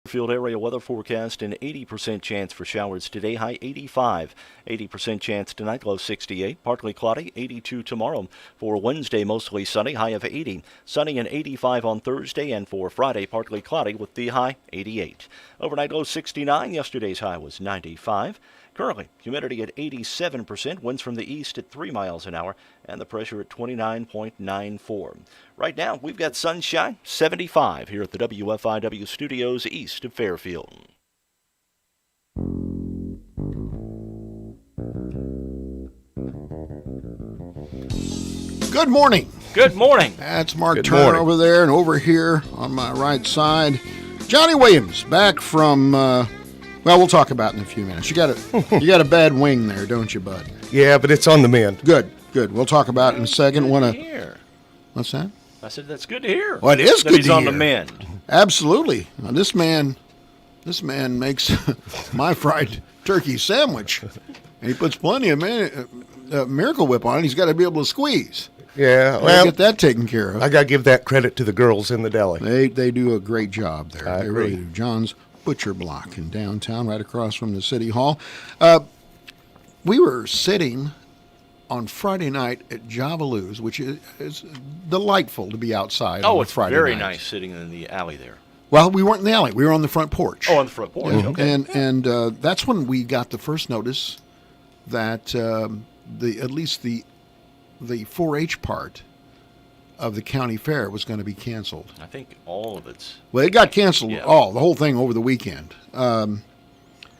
Field area weather forecast: an 80% chance for showers today, high 85. 80% chance tonight, low 68. Partly cloudy, 82 tomorrow. For Wednesday, mostly sunny, high of 80. Sunny and 85 on Thursday, and for Friday, partly cloudy with the high 88. Overnight low 69. Yesterday's high was 95. Currently, humidity at 87%, winds from the east at 3 miles an hour, and the pressure at 29.94. Right now, we've got sunshine, 75 here at the WFIW studios east of Fairfield. Good morning. Good morning. That's Mark Turner over there, and over here on my right side, Johnny Williams, back from, well, we'll talk about it in a few minutes. You got a bad wing there, don't you, bud? Yeah, but it's on the mend. Good. We'll talk about it in a second. What's that? I said that's good to hear. Well, it is good to hear. He's on the mend. Absolutely. Now, this man makes my fried turkey sandwich, and he puts plenty of Miracle Whip on it. He's got to be able to squeeze. Yeah, well, get that taken care of. I got to give that credit to the girls in the deli. They do a great job there. I they agree. really do. John's Butcher Block in downtown, right across from the City Hall. We were sitting on Friday night at Javaloo's, which is delightful to be outside on It's Friday very night. nice sitting in the alley there. Well, we weren't in the alley. We were on the front porch. Oh, on the front porch. Yeah. Okay. And that's when we got the first notice that at least the 4-H part of the county fair was going to be canceled. I think all of it's... Well, it got canceled, Yeah. the whole thing over the weekend. And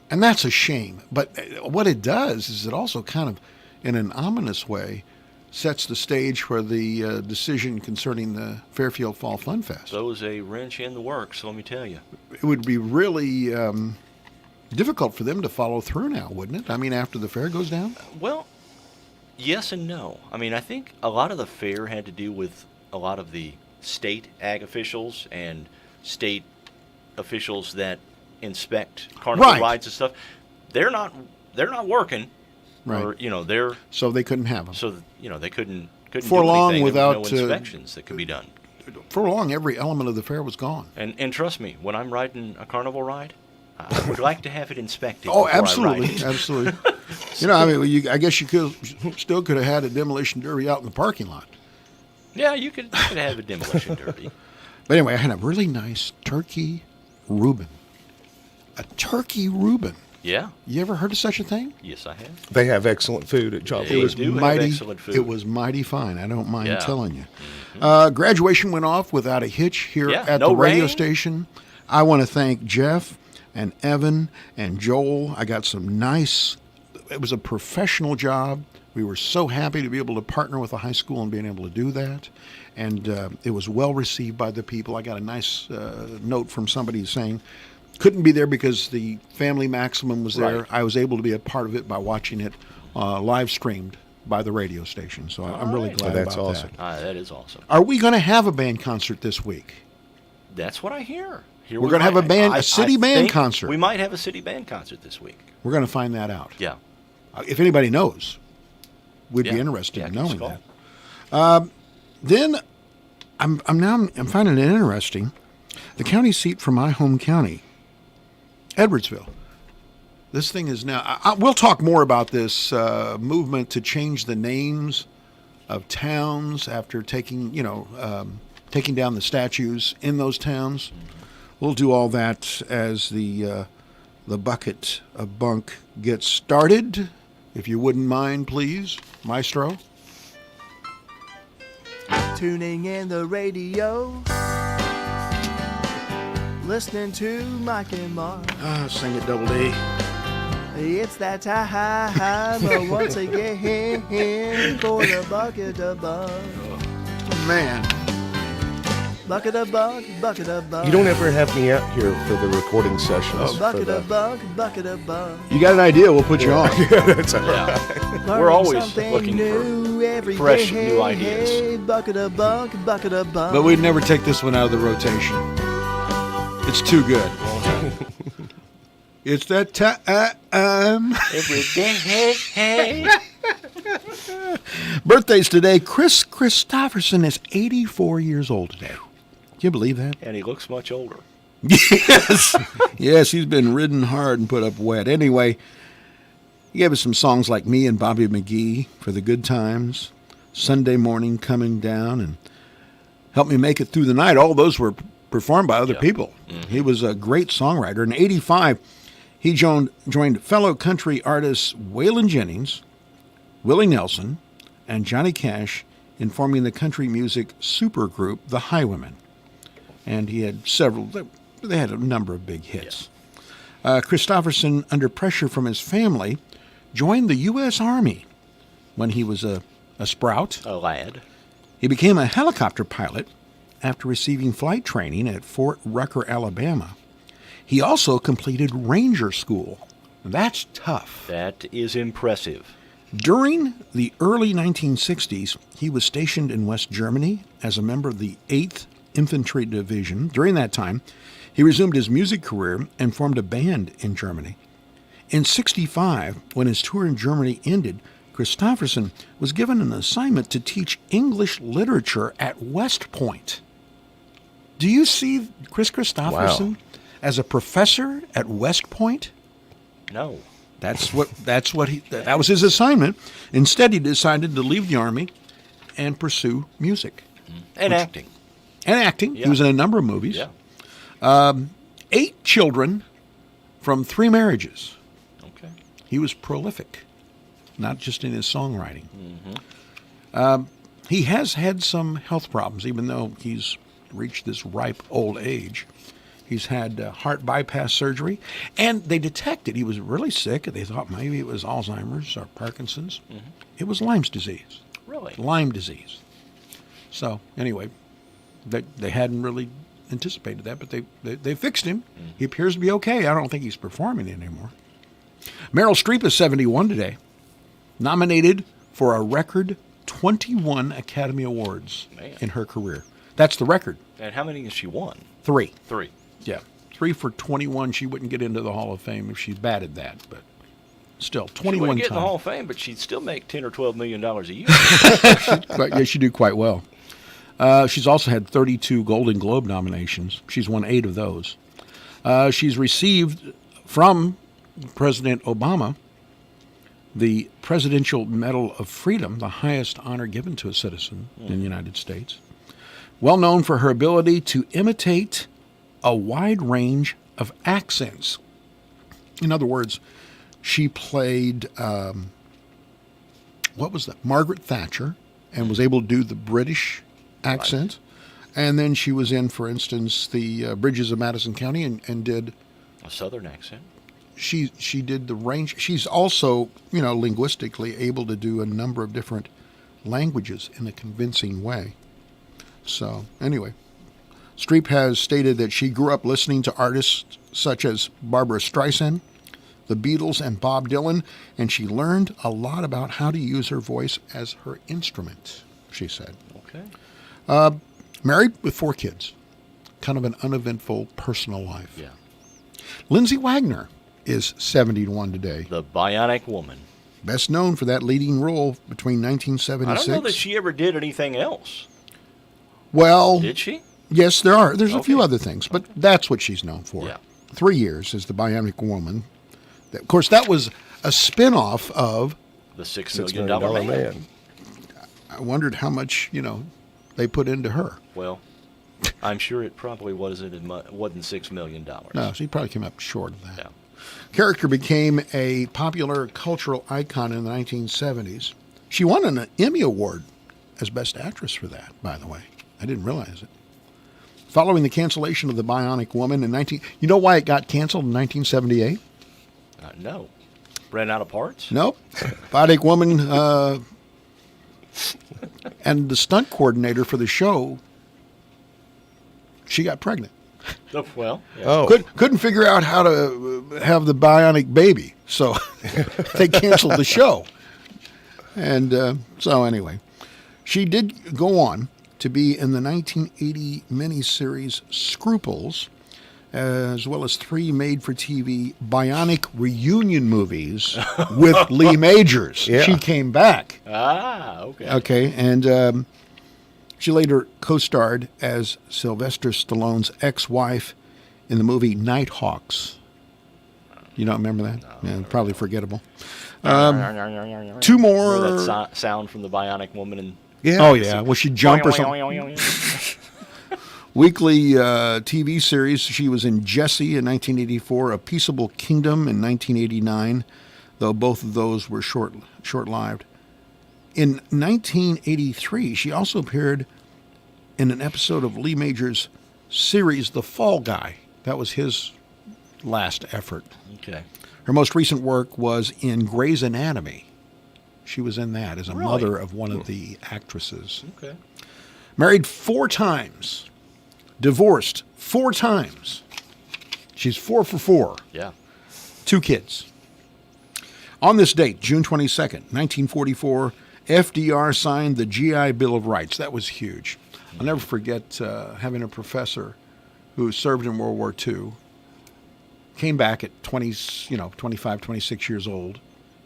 that's a shame. But what it does is it also kind of, in an ominous way, sets the stage for the decision concerning the Fairfield Fall Fun Fest. Throws a wrench in the works, let me tell you. It would be really difficult for them to follow through now, wouldn't it? I mean, after the fair goes down? Well, yes and no. I mean, I think a lot of the fair had to do with a lot of the state ag officials and state officials that inspect carnival rides and stuff. They're not working. Right. Or, they're... So they couldn't have them. So, they couldn't For do long anything. without, there was no inspections that could be done. For long, every element of the fair was gone. And trust me, when I'm riding a carnival ride, I would like to have it inspected. Oh, before I absolutely, ride it. absolutely. I guess you still could have had a demolition derby out in the parking lot. Yeah, you could have a demolition derby. But anyway, I had a really nice turkey Reuben. A turkey Reuben. Yeah. You ever heard of such a thing? Yes, I have. They have excellent food at Jolly. They do have excellent food. It was mighty fine. I don't mind Yeah. telling you. Mm-hmm. Graduation went off without a hitch here at no the radio rain. station. I want to thank Jeff and Evan and Joel. I got some nice. It was a professional job. We were so happy to be able to partner with a high school and being able to do that. And it was well received by the people. I got a nice note from somebody saying, couldn't be there because the family maximum was there. Right. I was able to be a part of it by watching it live streamed by the radio station. So I'm really glad That's about awesome. that. That is awesome. Are we going to have a band concert this week? That's what I hear. We're going to have a city band concert. We might have a city band concert this week. We're going to find that out. Yeah. If anybody knows, we'd be interested in knowing that. Then I'm finding it interesting. The county seat for my home county, Edwardsville. This thing is now. We'll talk more about this movement to change the names of towns after taking down the statues in those towns. We'll do all that as the bucket of bunk gets started. If you wouldn't mind, please, Maestro. Tuning in the radio, listening to Mike and Mark. Sing it, Double D. It's that time once again for the bucket of bunk. Man. Bucket of bunk, bucket of bunk. You don't ever have me out here for the recording sessions. Bucket of bunk, bucket of bunk. You got an idea, we'll put you on. That's all right. We're always Something looking new every for fresh day. new ideas. Bucket of bunk, bucket of bunk. But we'd never take this one out of the rotation. It's too good. It's that time. Every day. Birthdays today. Chris Christopherson is 84 years old today. Can you believe that? And he looks much older. Yes. Yes, he's been ridden hard and put up wet. Anyway, he gave us some songs like Me and Bobby McGee for the Good Times, Sunday Morning Coming Down, and Help Me Make It Through the Night. All those were performed by other people. Mm-hmm. He was a great songwriter. In 85, he joined fellow country artists Waylon Jennings, Willie Nelson, and Johnny Cash in forming the country music supergroup, the Highwaymen. And he had they had a number of big hits. Christopherson, under pressure from his family, joined the U.S. Army when he was a sprout. A lad. He became a helicopter pilot after receiving flight training at Fort Rucker, Alabama. He also completed Ranger School. That's tough. That is impressive. During the early 1960s, he was stationed in West Germany as a member of the 8th Infantry Division. During that time, he resumed his music career and formed a band in Germany. In 65, when his tour in Germany ended, Christopherson was given an assignment to teach English literature at West Point. Do you see Chris Christopherson as a professor at West Point? No. That was his assignment. Instead, he decided to leave the Army and pursue music. And acting. Yeah. He was in a number of movies. Yeah. 8 children from 3 marriages. Okay. He was prolific, not just in his songwriting. Mm-hmm. He has had some health problems, even though he's reached this ripe old age. He's had heart bypass surgery, and they detected he was really sick. They thought maybe it was Alzheimer's or Parkinson's. Mm-hmm. It was Lyme's disease. Really? Lyme disease. So, anyway, they hadn't really anticipated that, but they fixed him. Mm-hmm. He appears to be okay. I don't think he's performing anymore. Meryl Streep is 71 today, nominated for a record 21 Academy Awards in her career. That's the record. And how many has she won? 3. 3. Yeah, 3 for 21. She wouldn't get into the Hall of Fame if she batted that, but still, 21 She wouldn't get in the times. Hall of Fame, but she'd still make $10 or $12 million a year. Yeah, she'd do quite well. She's also had 32 Golden Globe nominations. She's won 8 of those. She's received from President Obama the Presidential Medal of Freedom, the highest honor given to a citizen in the United States. Well known for her ability to imitate a wide range of accents. In other words, she played, Margaret Thatcher, and was able to do the British accent. Right. And then she was in, for instance, the Bridges of Madison County and did a Southern accent. She did the range. She's also, linguistically able to do a number of different languages in a convincing way. So, anyway, Streep has stated that she grew up listening to artists such as Barbara Streisand, the Beatles, and Bob Dylan, and she learned a lot about how to use her voice as her instrument, she said. Okay. Married with 4 kids. Kind of an uneventful personal life. Yeah. Lindsay Wagner is 71 today. The Bionic Woman. Best known for that leading role between 1976. I don't know that she ever did anything else. Well, did she? Yes, there's a few other things, but that's what she's known for. Yeah. 3 years as the Bionic Woman. Of course, that was a spin-off of The $6 million Man. I wondered how much, they put into her. Well, I'm sure it probably wasn't $6 million. No, she probably came up short of that. Yeah. Character became a popular cultural icon in the 1970s. She won an Emmy Award as Best Actress for that, by the way. I didn't realize it. Following the cancellation of The Bionic Woman you know why it got canceled in 1978? No. Ran out of parts? Nope. Bionic Woman and the stunt coordinator for the show, she got pregnant. Oh, well. Yeah. Oh. Couldn't figure out how to have the bionic baby, so they canceled the show. And so anyway, she did go on to be in the 1980 miniseries Scruples, as well as 3 made-for-TV Bionic reunion movies with Lee Majors. Yeah. She came back. Ah, okay. Okay, and she later co-starred as Sylvester Stallone's ex-wife in the movie Nighthawks. You don't remember that? Yeah, probably forgettable. Two more. Remember that sound from the Bionic Woman? And Oh, yeah. Will she jump or something? Weekly TV series. She was in Jessie in 1984, A Peaceable Kingdom in 1989, though both of those were short-lived. In 1983, she also appeared in an episode of Lee Major's series, The Fall Guy. That was his last effort. Okay. Her most recent work was in Grey's Anatomy. She was in that as a mother of one of the actresses. Okay. Married 4 times. Divorced 4 times. She's 4 for 4. Yeah. 2 kids. On this date, June 22nd, 1944, FDR signed the GI Bill of Rights. That was huge. I'll never forget having a professor who served in World War II, came back at 25, 26 years old,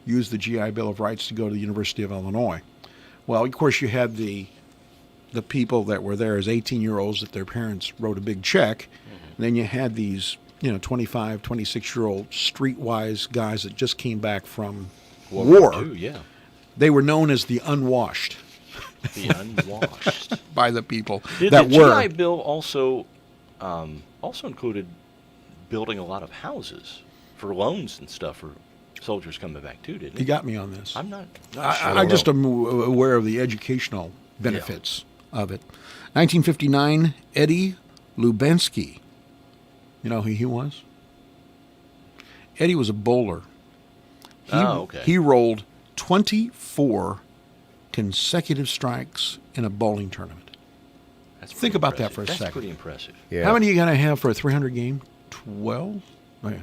used the GI Bill of Rights to go to the University of Illinois. Well, of course, you had the people that were there as 18-year-olds that their parents wrote a big check. And then you had these, 25, 26-year-old streetwise guys that just came back from war. Yeah. They were known as the unwashed. The unwashed. By the people Did that the were. GI Bill also included building a lot of houses for loans and stuff for soldiers coming back too, didn't it? You got me on this. I'm not sure. I just am aware of the educational benefits of it. 1959, Eddie Lubensky. You know who he was? Eddie was a bowler. Okay. He rolled 24 consecutive strikes in a bowling tournament. Think about that for a second. That's pretty impressive. Yeah. How many are you going to have for a 300 game? 12? Oh, yeah.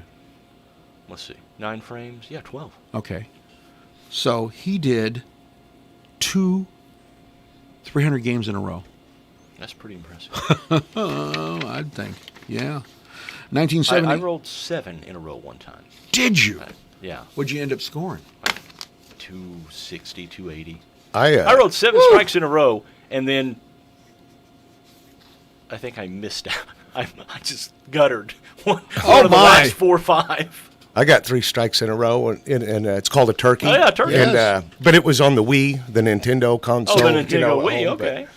Let's see. 9 frames? Yeah, 12. Okay. So he did 2 300 games in a row. That's pretty impressive. I'd think. Yeah. 1970. I rolled 7 in a row one time. Did you? Yeah. What'd you end up scoring? 260, 280. I rolled 7 strikes in a row, and then I think I missed out. I just guttered one of the last 4 or 5. I got 3 strikes in a row, and it's called a turkey. Oh, yeah, turkey. And, Yes. but it was on the Wii, the Nintendo console. Oh, the Nintendo Wii, at home, but- okay.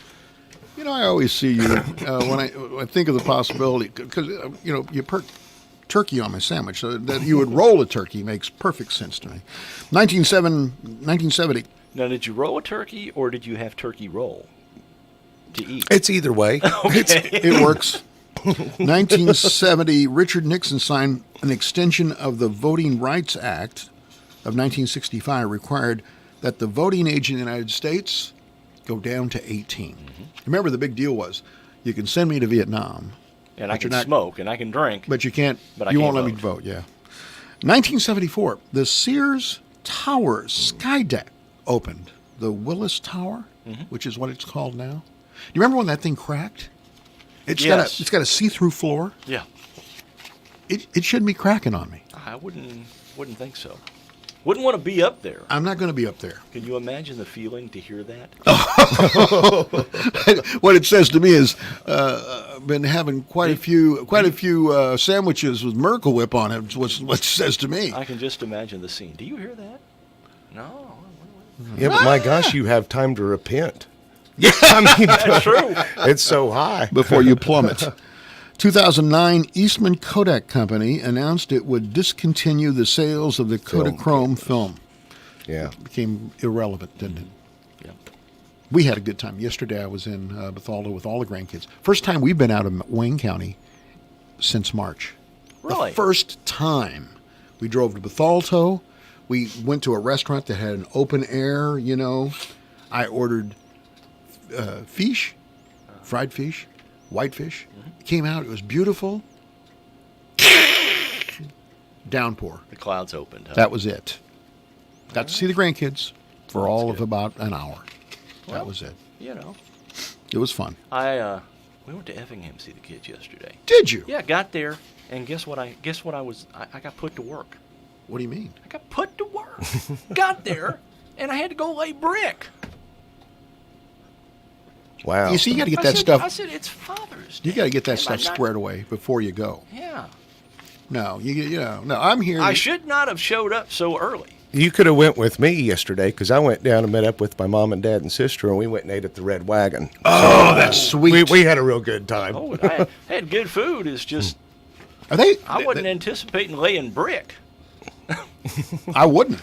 I always see you when I think of the possibility, because, you put turkey on my sandwich, so that you would roll a turkey makes perfect sense to me. 1970. Now, did you roll a turkey, or did you have turkey roll to eat? It's either way. It works. 1970, Richard Nixon signed an extension of the Voting Rights Act of 1965, required that the voting age in the United States go down to 18. Remember, the big deal was, you can send me to Vietnam, And I but you're can not- smoke, and I can drink. but you can't. But I you can't won't let me vote. Yeah. 1974, the Sears Tower sky deck opened. The Willis Tower, which is what it's called now. Do you remember when that thing cracked? Yes. It's got a see-through floor. Yeah. It shouldn't be cracking on me. I wouldn't think so. Wouldn't want to be up there. I'm not going to be up there. Can you imagine the feeling to hear that? What it says to me is, I've been having quite a few sandwiches with Miracle Whip on it. What's what it says to me. I can just imagine the scene. Do you hear that? No. Yeah, but my gosh, you have time to repent. Yeah, I mean, That's true. it's so high. Before you plummet. 2009, Eastman Kodak Company announced it would discontinue the sales of the Kodachrome film. Yeah. Became irrelevant, didn't it? Yeah. We had a good time. Yesterday I was in Bethalto with all the grandkids. First time we've been out of Wayne County since March. Really? The first time. We drove to Bethalto. We went to a restaurant that had an open air, I ordered fish, fried fish, white fish. It came out. It was beautiful. Downpour. The clouds opened. Huh? That was it. Got to see the grandkids for Well, all that's of good. about an hour. Well, That was it. It was fun. We went to Effingham to see the kids yesterday. Did you? Yeah, got there, and guess what? I got put to work. What do you mean? I got put to work. Got there, and I had to go lay brick. Wow. You see, you got to get I that said, stuff. I said, it's Father's Day. You got to get that Am I stuff not- squared away before you go. Yeah. No, no. I'm here. I should not have showed up so early. You could have went with me yesterday because I went down and met up with my mom and dad and sister, and we went and ate at the Red Wagon. Oh, that's sweet. We had a real good time. Oh, I had good food. It's just Are they? I wasn't anticipating laying brick. I wouldn't.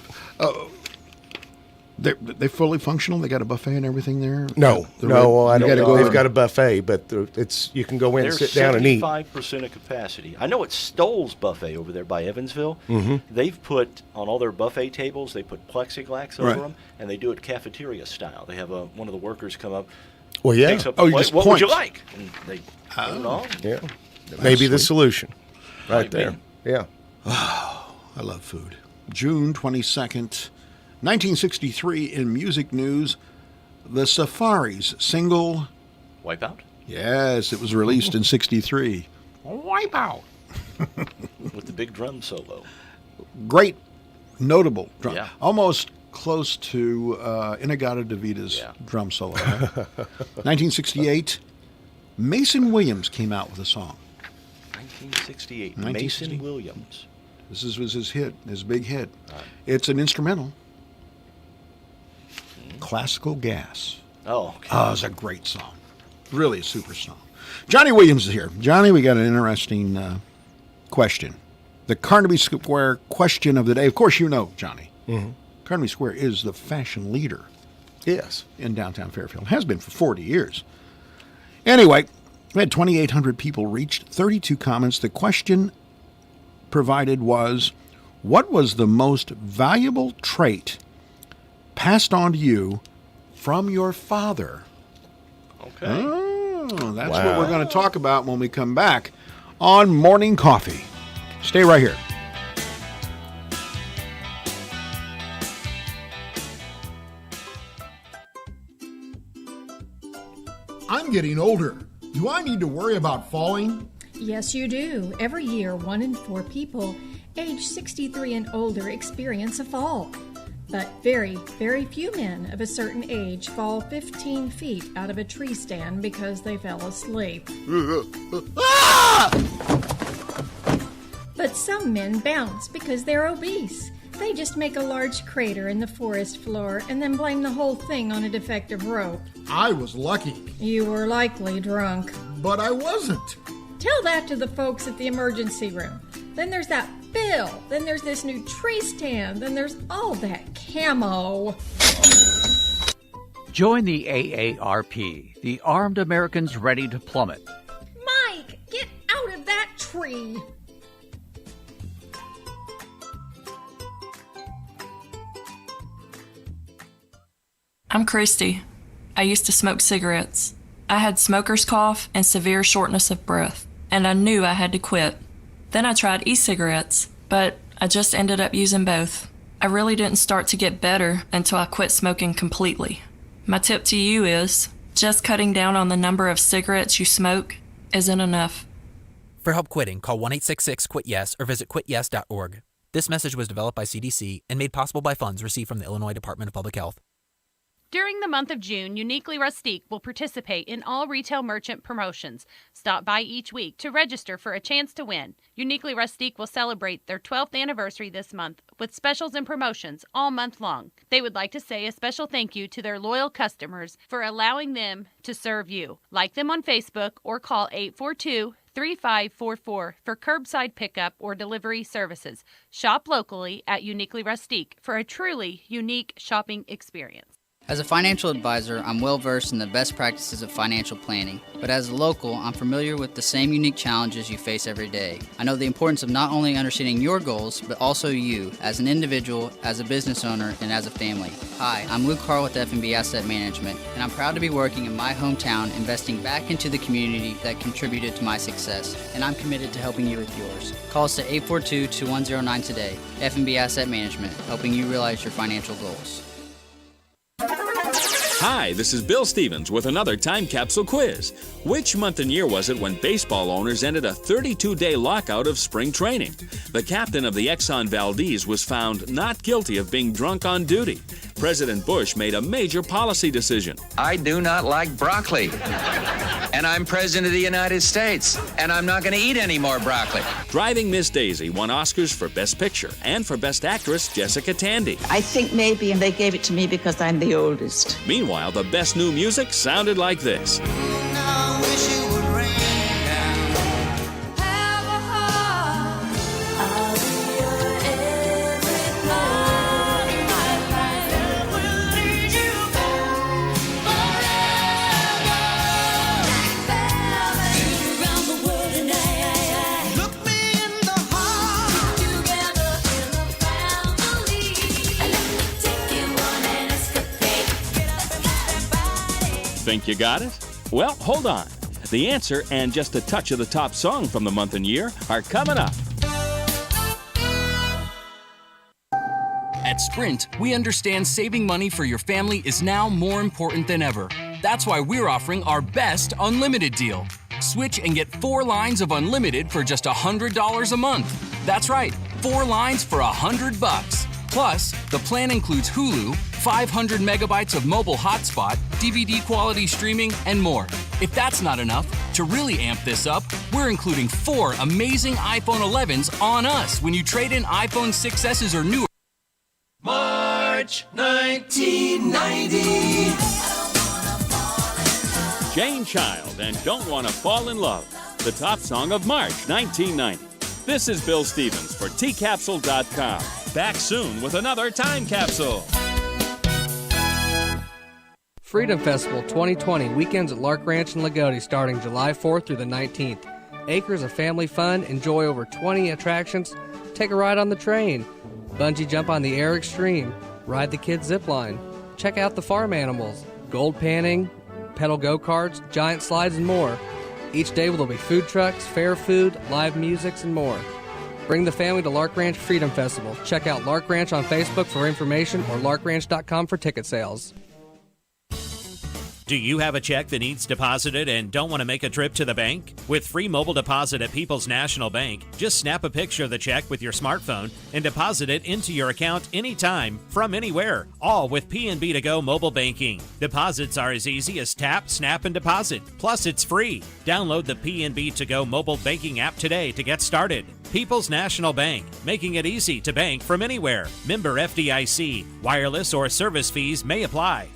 They fully functional. They got a buffet and everything there. No, The no, I you don't. gotta go They've in. got a buffet, but it's you can go in and They're sit down and eat. 75% of capacity. I know it's Stoll's Buffet over there by Evansville. Mm-hmm. They've put on all their buffet tables. They put plexiglass over Right. them, and they do it cafeteria style. They have one of the workers come up, Well, yeah, takes up Oh, the you plate. just What would you point. like? And they put it on. yeah. Maybe the sweet. solution, right Might be. there. Yeah. I love food. June 22nd, 1963. In music news, the Safaris single. Wipeout Yes, it was released in '63. Wipeout with the big drum solo. Great, notable drum. Yeah. Almost close to Inagata-Davita's Yeah. drum solo. Right? 1968, Mason Williams came out with a song. 1968. 1960. Mason Williams. This was his hit, his big hit. It's an instrumental. Classical Gas. Oh, okay. Oh, it's a great song. Really a super song. Johnny Williams is here. Johnny, we got an interesting question. The Carnaby Square question of the day. Of course, you know, Johnny. Mm-hmm. Carnaby Square is the fashion leader Yes. in downtown Fairfield. Has been for 40 years. Anyway, we had 2,800 people reached, 32 comments. The question provided was, what was the most valuable trait passed on to you from your father? Okay. Oh, that's Wow. what we're going to talk about when we come back on Morning Coffee. Stay right here. I'm getting older. Do I need to worry about falling? Yes, you do. Every year, 1 in 4 people age 63 and older experience a fall. But very, very few men of a certain age fall 15 feet out of a tree stand because they fell asleep. But some men bounce because they're obese. They just make a large crater in the forest floor and then blame the whole thing on a defective rope. I was lucky, You were likely drunk. but I wasn't. Tell that to the folks at the emergency room. Then there's that bill. Then there's this new tree stand. Then there's all that camo. Join the AARP, the Armed Americans Ready to Plummet. Mike, get out of that tree. I'm Christy. I used to smoke cigarettes. I had smoker's cough and severe shortness of breath, and I knew I had to quit. Then I tried e-cigarettes, but I just ended up using both. I really didn't start to get better until I quit smoking completely. My tip to you is, just cutting down on the number of cigarettes you smoke isn't enough. For help quitting, call 1-866-QUIT-YES or visit quityes.org. This message was developed by CDC and made possible by funds received from the Illinois Department of Public Health. During the month of June, Uniquely Rustique will participate in all retail merchant promotions. Stop by each week to register for a chance to win. Uniquely Rustique will celebrate their 12th anniversary this month with specials and promotions all month long. They would like to say a special thank you to their loyal customers for allowing them to serve you. Like them on Facebook or call 842-3544 for curbside pickup or delivery services. Shop locally at Uniquely Rustique for a truly unique shopping experience. As a financial advisor, I'm well versed in the best practices of financial planning, but as a local, I'm familiar with the same unique challenges you face every day. I know the importance of not only understanding your goals, but also you, as an individual, as a business owner, and as a family. Hi, I'm Luke Carl with F&B Asset Management, and I'm proud to be working in my hometown, investing back into the community that contributed to my success, and I'm committed to helping you with yours. Call us at 842-2109 today. F&B Asset Management, helping you realize your financial goals. Hi, this is Bill Stevens with another time capsule quiz. Which month and year was it when baseball owners ended a 32-day lockout of spring training? The captain of the Exxon Valdez was found not guilty of being drunk on duty. President Bush made a major policy decision. I do not like broccoli. And I'm president of the United States. And I'm not going to eat any more broccoli. Driving Miss Daisy won Oscars for Best Picture and for Best Actress Jessica Tandy. I think maybe they gave it to me because I'm the oldest. Meanwhile, the best new music sounded like this. Think you got it? Well, hold on. The answer and just a touch of the top song from the month and year are coming up. At Sprint, we understand saving money for your family is now more important than ever. That's why we're offering our best unlimited deal. Switch and get 4 lines of unlimited for just $100 a month. That's right, 4 lines for $100. Plus, the plan includes Hulu, 500 megabytes of mobile hotspot, DVD quality streaming, and more. If that's not enough, to really amp this up, we're including 4 amazing iPhone 11s on us when you trade in iPhone 6S's or newer. March 1990. Jane Child and Don't Want to Fall in Love, the top song of March 1990. This is Bill Stevens for tcapsule.com. Back soon with another time capsule. Freedom Festival 2020 weekends at Lark Ranch in Lagodi starting July 4th through the 19th. Acres of family fun, enjoy over 20 attractions, take a ride on the train, bungee jump on the Air Extreme, ride the kids zip line, check out the farm animals, gold panning, pedal go-karts, giant slides, and more. Each day will be food trucks, fair food, live musics, and more. Bring the family to Lark Ranch Freedom Festival. Check out Lark Ranch on Facebook for information or larkranch.com for ticket sales. Do you have a check that needs deposited and don't want to make a trip to the bank? With free mobile deposit at People's National Bank, just snap a picture of the check with your smartphone and deposit it into your account anytime, from anywhere, all with PNB To Go mobile banking. Deposits are as easy as tap, snap, and deposit. Plus, it's free. Download the PNB To Go mobile banking app today to get started. People's National Bank, making it easy to bank from anywhere. Member FDIC. Wireless or service fees may apply.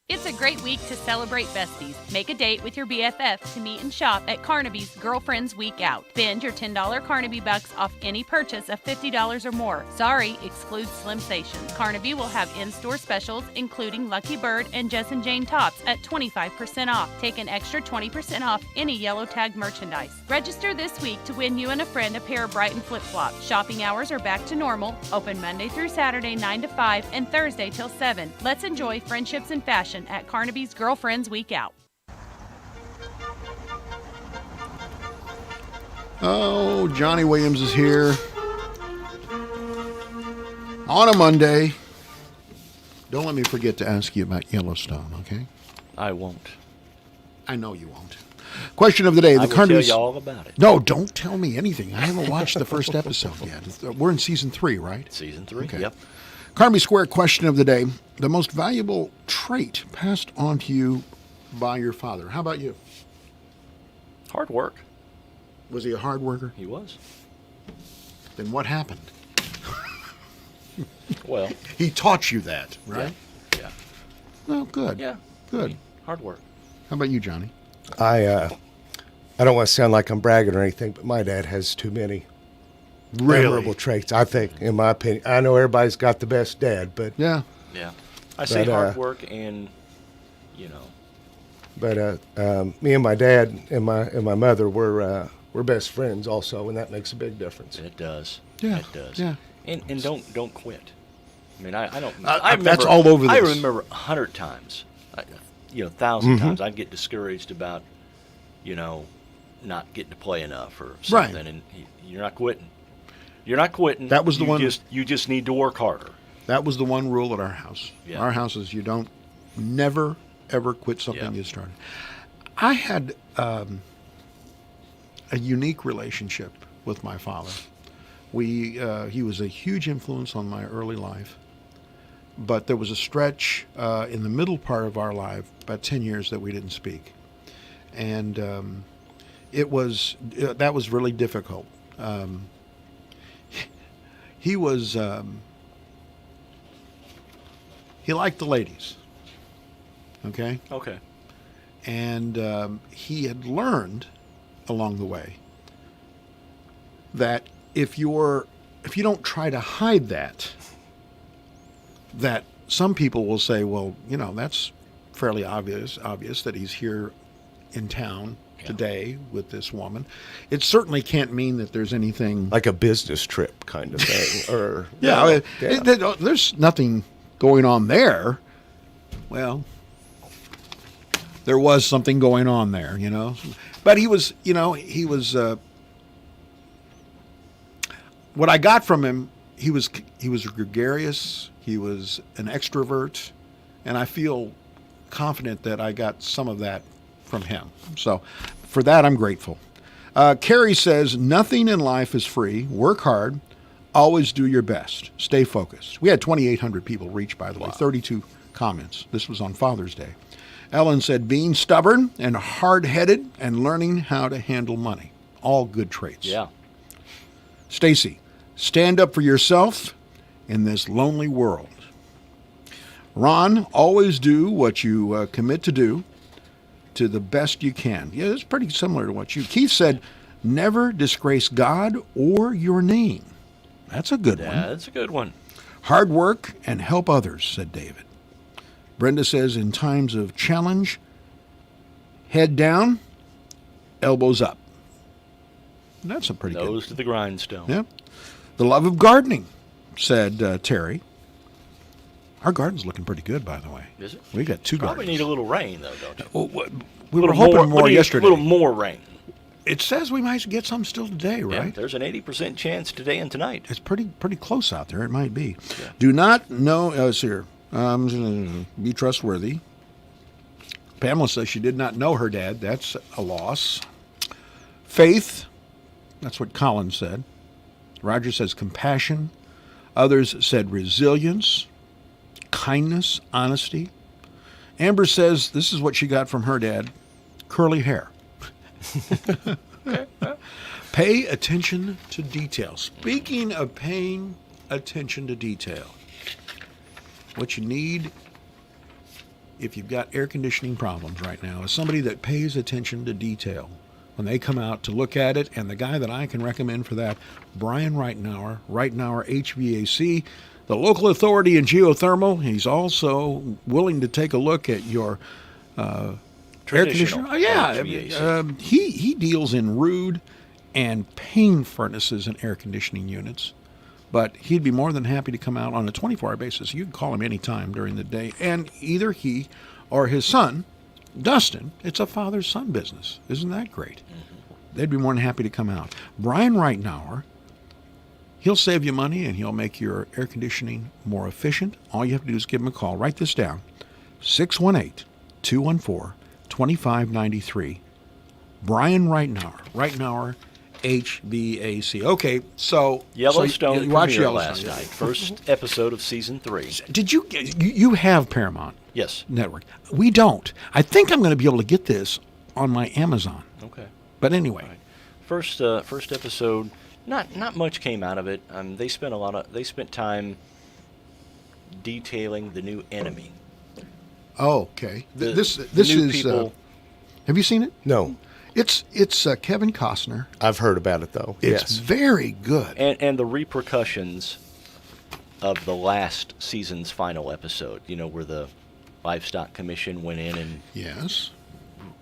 It's a great week to celebrate besties. Make a date with your BFF to meet and shop at Carnaby's Girlfriends Week Out. Spend your $10 Carnaby bucks off any purchase of $50 or more. Sorry, excludes Slim Station. Carnaby will have in-store specials, including Lucky Bird and Jess and Jane tops at 25% off. Take an extra 20% off any yellow tag merchandise. Register this week to win you and a friend a pair of Brighton flip-flops. Shopping hours are back to normal. Open Monday through Saturday 9 to 5 and Thursday till 7. Let's enjoy friendships and fashion at Carnaby's Girlfriends Week Out. Oh, Johnny Williams is here on a Monday. Don't let me forget to ask you about Yellowstone, okay? I won't. I know you won't. Question of the day. I will tell you all about it. No, don't tell me anything. I haven't watched the first episode yet. We're in season 3, right? Season 3, okay. Yep. Carnaby Square question of the day. The most valuable trait passed on to you by your father. How about you? Hard work. Was he a hard worker? He was. Then what happened? Well, he taught you that, right? Yeah. Well, good. Yeah. Good. Hard work. How about you, Johnny? I don't want to sound like I'm bragging or anything, but my dad has too many Really? memorable traits, I think, in my opinion. I know everybody's got the best dad, but yeah. I say hard work and, you know. But me and my dad and my mother were best friends also, and that makes a big difference. It does. Yeah. It does. Yeah. And don't quit. I mean, I don't. That's all over this. I remember 100 times, 1,000 times I'd get discouraged about, not getting to play enough or something, Right. and you're not quitting. You're not quitting. That was the one. You just need to work harder. That was the one rule at our house. Yeah. Our house is you don't Never, ever quit something you started. I had a unique relationship with my father. He was a huge influence on my early life, but there was a stretch in the middle part of our life, about 10 years, that we didn't speak, and that was really difficult. He was he liked the ladies. Okay. And he had learned along the way that if you don't try to hide that some people will say, well, that's fairly obvious that he's here in town today with this woman. It certainly can't mean that there's anything like a business trip kind of thing, or there's nothing going on there. Well, there was something going on there, but he was what I got from him. He was gregarious. He was an extrovert, and I feel confident that I got some of that from him. So for that, I'm grateful. Carrie says, nothing in life is free. Work hard. Always do your best. Stay focused. We had 2,800 people reach, by the way, 32 comments. This was on Father's Day. Ellen said, being stubborn and hard-headed and learning how to handle money. All good traits. Yeah. Stacy, stand up for yourself in this lonely world. Ron, always do what you commit to do to the best you can. Yeah, it's pretty similar to what Keith said, never disgrace God or your name. That's a good one. Yeah, that's a good one. Hard work and help others, said David. Brenda says, in times of challenge, head down, elbows up. That's a pretty good. Nose to the grindstone. Yeah. The love of gardening, said Terry. Our garden's looking pretty good, by the way. Is it? We got two Probably gardens. need a little rain, though, don't you? Well, we were hoping more yesterday. A little more rain. It says we might get some still today, right? Yeah, there's an 80% chance today and tonight. It's pretty close out there. It might be. Yeah. Do not know. It's here. Be trustworthy. Pamela says she did not know her dad. That's a loss. Faith. That's what Colin said. Roger says compassion. Others said resilience, kindness, honesty. Amber says this is what she got from her dad, curly hair. Pay attention to detail. Speaking of paying attention to detail, what you need if you've got air conditioning problems right now is somebody that pays attention to detail when they come out to look at it. And the guy that I can recommend for that, Brian Reitnauer HVAC, the local authority in geothermal. He's also willing to take a look at your air conditioner. He deals in Rude and Payne furnaces and air conditioning units. But he'd be more than happy to come out on a 24-hour basis. You can call him anytime during the day. And either he or his son, Dustin, it's a father-son business. Isn't that great? Mm-hmm. They'd be more than happy to come out. Brian Reitnauer, he'll save you money and he'll make your air conditioning more efficient. All you have to do is give him a call. Write this down, 618-214-2593. Brian Reitnauer HVAC. Okay, so Yellowstone you watched premiere Yellowstone last night. First episode of season 3. Did you have Paramount? Yes. Network. We don't. I think I'm going to be able to get this on my Amazon. Okay. But anyway, right. First episode. Not much came out of it. They spent time detailing the new enemy. Oh, okay. This new is. People. Have you seen it? No. It's Kevin Costner. I've heard about it though. It's very good. And the repercussions of the last season's final episode. You know, where the Livestock Commission went in and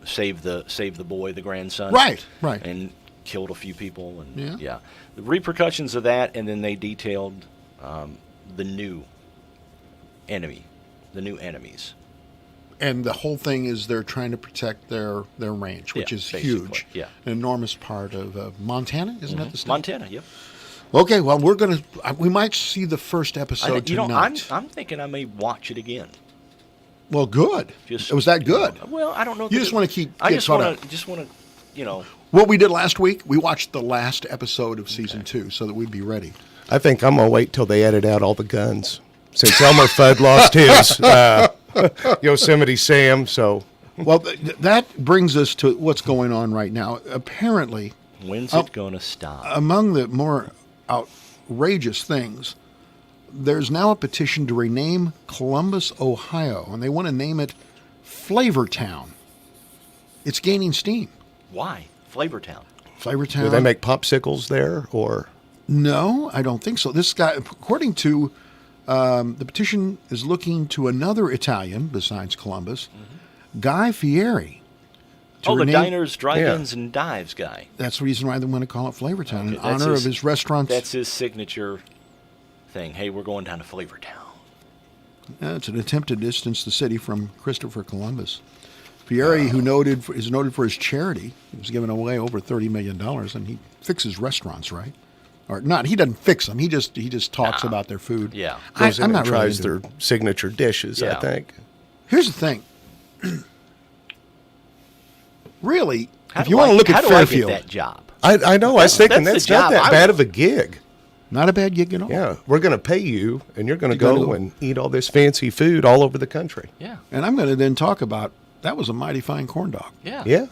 saved the boy, the grandson. Right. And killed a few people. And the repercussions of that, and then they detailed the new enemy, the new enemies. And the whole thing is they're trying to protect their ranch, which is huge. Yeah. An enormous part of Montana, isn't that the state? Montana, yep. Okay, well, we might see the first episode tonight. I'm thinking I may watch it again. Well, good. It was that good. Well, I don't know. You just want to keep. I get just caught want up. to, you know. What we did last week, we watched the last episode of season 2 so that we'd be ready. I think I'm gonna wait till they edit out all the guns, since Elmer Fudd lost his Yosemite Sam. So, well, that brings us to what's going on right now. Apparently, when's it going to stop? Among the more outrageous things, there's now a petition to rename Columbus, Ohio, and they want to name it Flavortown. It's gaining steam. Why? Flavortown. Flavortown. Do they make popsicles there, or? No, I don't think so. This guy, according to the petition, is looking to another Italian besides Columbus, Guy Fieri. The diners, drive-ins, and dives guy. That's the reason why they want to call it Flavortown, in honor of his restaurants. That's his signature thing. Hey, we're going down to Flavortown. It's an attempt to distance the city from Christopher Columbus. Fieri, who is noted for his charity, he was giving away over $30 million, and he fixes restaurants, right? Or not? He doesn't fix them. He just talks about their food. Yeah, goes in I'm and not tries really their signature dishes. Yeah. I think. Here's the thing. Really, if you want to look at Fairfield, I get that job? I know. I was thinking that's not that bad of a gig. Not a bad gig at all. Yeah, we're going to pay you, and you're going to go and eat all this fancy food all over the country. Yeah, and I'm going to then talk about that was a mighty fine corn dog. Yeah, yeah.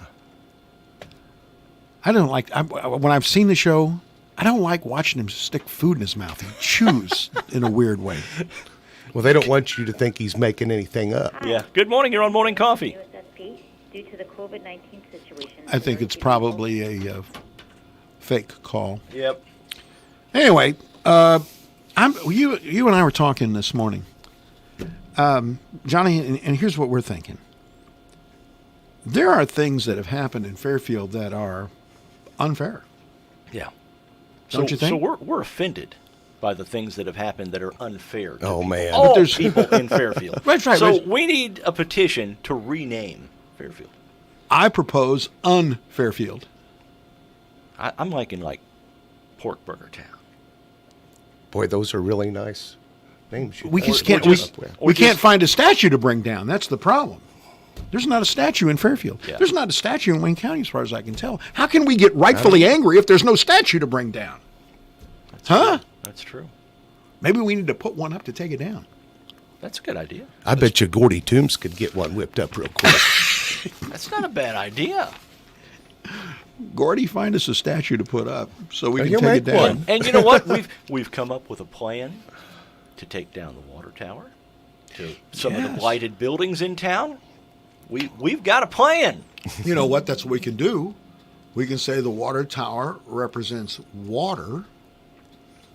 I don't like when I've seen the show. I don't like watching him stick food in his mouth. He chews in a weird way. Well, they don't want you to think he's making anything up. Yeah. Good morning. You're on Morning Coffee. Due to the COVID-19 situation, I think it's probably a fake call. Yep. Anyway, you and I were talking this morning, Johnny, and here's what we're thinking. There are things that have happened in Fairfield that are unfair. Yeah. Don't you think? So we're offended by the things that have happened that are unfair to man. all there's people in Fairfield. That's right. So we need a petition to rename Fairfield. I propose un-Fairfield. I'm liking Pork Burger Town. Boy, those are really nice names. We can't find a statue to bring down. That's the problem. There's not a statue in Fairfield. Yeah. There's not a statue in Wayne County, as far as I can tell. How can we get rightfully angry if there's no statue to bring down? True. That's true. Maybe we need to put one up to take it down. That's a good idea. I bet you Gordy Toombs could get one whipped up real quick. That's not a bad idea. Gordy, find us a statue to put up so we can take it down. And you know what? We've come up with a plan to take down the water tower, to some of the blighted buildings in town. We've got a plan. You know what? That's what we can do. We can say the water tower represents water.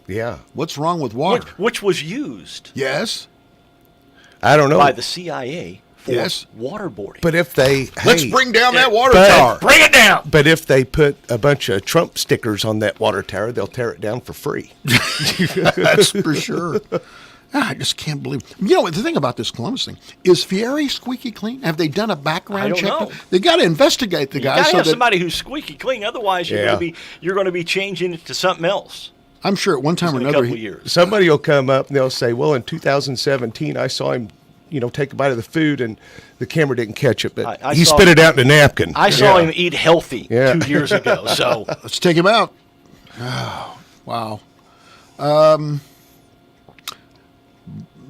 Yeah. What's wrong with water? Which was used. Yes. I don't know. By the CIA for waterboarding. But if they... Let's bring down that water tower. Bring it down. But if they put a bunch of Trump stickers on that water tower, they'll tear it down for free. That's for sure. I just can't believe. You know, the thing about this Columbus thing is Fieri squeaky clean? Have they done a background check? Know. They got to investigate the guy. You got to have somebody who's squeaky clean. Otherwise, you're going to be changing it to something else. I'm sure at one time or another, somebody will come up and they'll say, "Well, in 2017, I saw him, take a bite of the food, and the camera didn't catch it, but he spit it out in a napkin." I saw him eat healthy 2 years ago. So let's take him out. Oh, wow.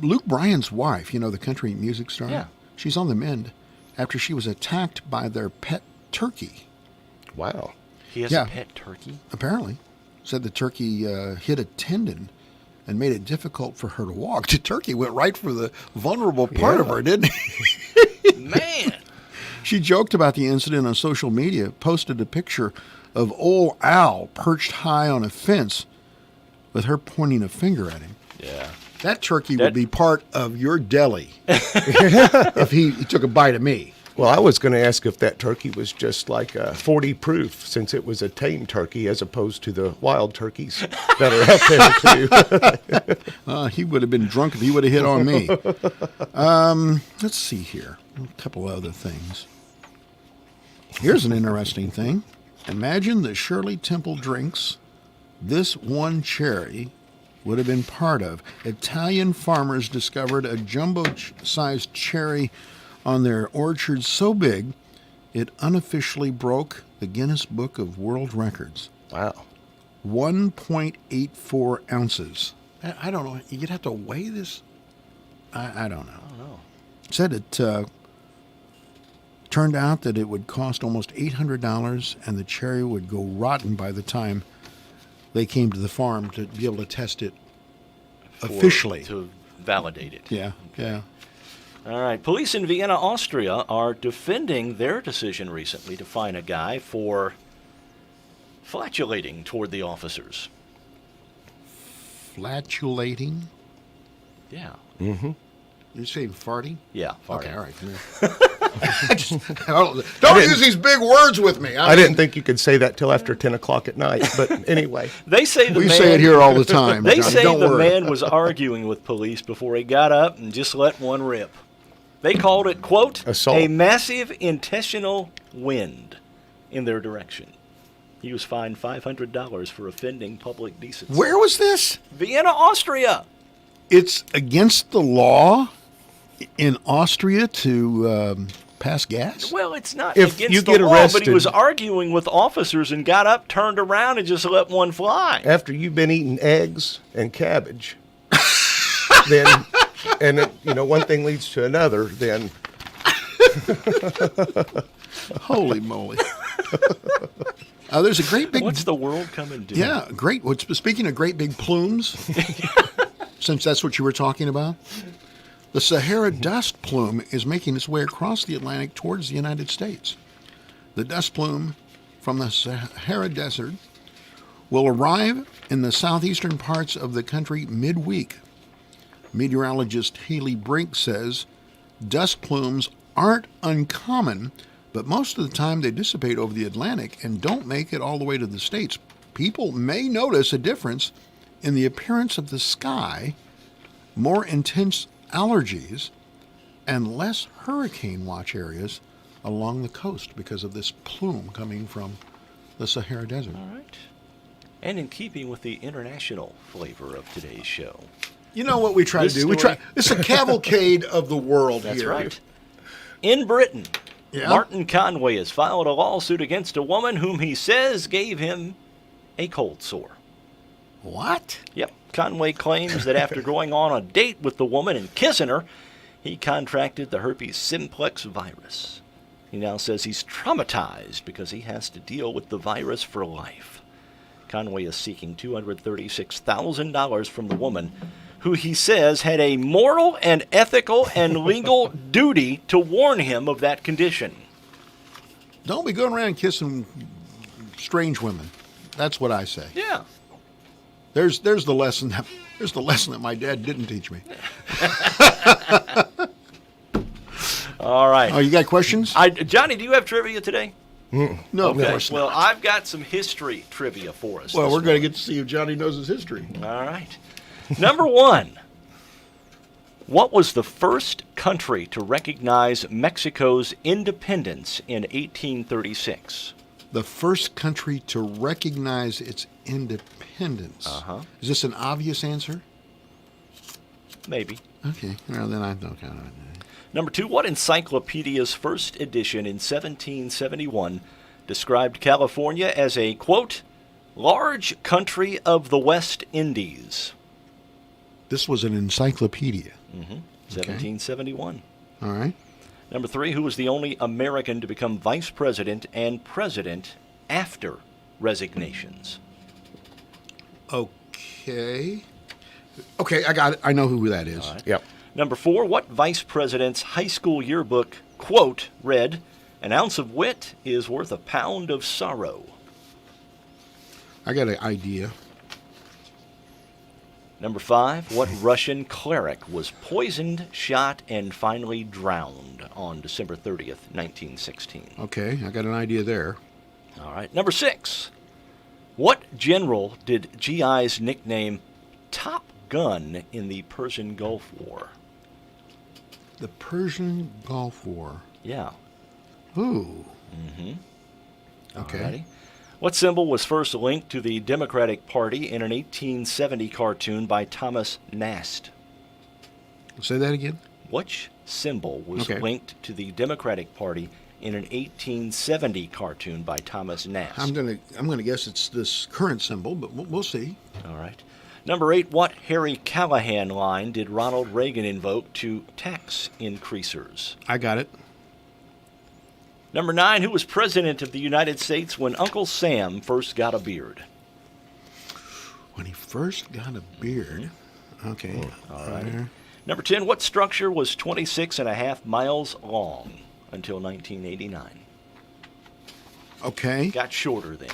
Luke Bryan's wife, the country music star, she's on the mend after she was attacked by their pet turkey. Wow. He has a pet turkey? Apparently. Said the turkey hit a tendon and made it difficult for her to walk. The turkey went right for the vulnerable part of her, didn't he? Man. She joked about the incident on social media, posted a picture of old Al perched high on a fence with her pointing a finger at him. Yeah. That turkey would be part of your deli if he took a bite of me. Well, I was going to ask if that turkey was just like a 40 proof, since it was a tame turkey as opposed to the wild turkeys that are out there too. He would have been drunk if he would have hit on me. Let's see here. A couple other things. Here's an interesting thing. Imagine the Shirley Temple drinks this one cherry would have been part of. Italian farmers discovered a jumbo-sized cherry on their orchard so big it unofficially broke the Guinness Book of World Records. Wow. 1.84 ounces. I don't know. You'd have to weigh this? I don't know. I don't know. It said it turned out that it would cost almost $800 and the cherry would go rotten by the time they came to the farm to be able to test it officially. To validate it. Yeah, yeah. All right. Police in Vienna, Austria are defending their decision recently to fine a guy for flatulating toward the officers. Flatulating? Yeah. Mm-hmm. You're saying farting? Yeah, farting. Okay, all right. Don't use these big words with me. I didn't think you could say that till after 10 o'clock at night, but anyway. They say we say it here all the time. They Johnny, say don't the worry. man was arguing with police before he got up and just let one rip. They called it, quote, assault. A massive intentional wind in their direction. He was fined $500 for offending public decency. Where was this? Vienna, Austria. It's against the law in Austria to pass gas? Well, it's not If against you the get law, but he arrested- was arguing with officers and got up, turned around, and just let one fly. After you've been eating eggs and cabbage, then, and it, one thing leads to another, then. Holy moly. There's a great big... What's the world coming to? Yeah, great. Speaking of great big plumes, since that's what you were talking about, the Sahara dust plume is making its way across the Atlantic towards the United States. The dust plume from the Sahara Desert will arrive in the southeastern parts of the country midweek. Meteorologist Haley Brink says dust plumes aren't uncommon, but most of the time they dissipate over the Atlantic and don't make it all the way to the States. People may notice a difference in the appearance of the sky, more intense allergies, and less hurricane watch areas along the coast because of this plume coming from the Sahara Desert. All right. And in keeping with the international flavor of today's show. You know what we try to do? It's a cavalcade of the world That's here. right. In Britain, Yeah? Martin Conway has filed a lawsuit against a woman whom he says gave him a cold sore. What? Yep. Conway claims that after going on a date with the woman and kissing her, he contracted the herpes simplex virus. He now says he's traumatized because he has to deal with the virus for life. Conway is seeking $236,000 from the woman, who he says had a moral and ethical and legal duty to warn him of that condition. Don't be going around kissing strange women. That's what I say. Yeah. There's the lesson that my dad didn't teach me. All right. Oh, you got questions? Johnny, do you have trivia today? No, of Okay. course not. Well, I've got some history trivia for us. Well, this we're going to morning. get to see if Johnny knows his history. All right. Number one. What was the first country to recognize Mexico's independence in 1836? The first country to recognize its independence. Uh-huh. Is this an obvious answer? Maybe. Okay. Well, then I don't count it. Number two, what encyclopedia's first edition in 1771 described California as a, quote, large country of the West Indies? This was an encyclopedia. Mm-hmm. 1771. All right. Number three, who was the only American to become vice president and president after resignations? Okay. Okay, I got it. I know who that is. All right. Yep. Number four, what vice president's high school yearbook, quote, read, an ounce of wit is worth a pound of sorrow? I got an idea. Number five, what Russian cleric was poisoned, shot, and finally drowned on December 30th, 1916? Okay, I got an idea there. All right. Number six, what general did GI's nickname Top Gun in the Persian Gulf War? The Persian Gulf War. Yeah. Ooh. Mm-hmm. Okay. Alrighty. What symbol was first linked to the Democratic Party in an 1870 cartoon by Thomas Nast? Say that again. Which symbol was Okay. linked to the Democratic Party in an 1870 cartoon by Thomas Nast? I'm gonna guess it's this current symbol, but we'll see. All right. Number 8, what Harry Callahan line did Ronald Reagan invoke to tax increasers? I got it. Number 9, who was president of the United States when Uncle Sam first got a beard? When he first got a beard. Okay. All right. Number 10, what structure was 26.5 miles long until 1989? Okay. Got shorter then.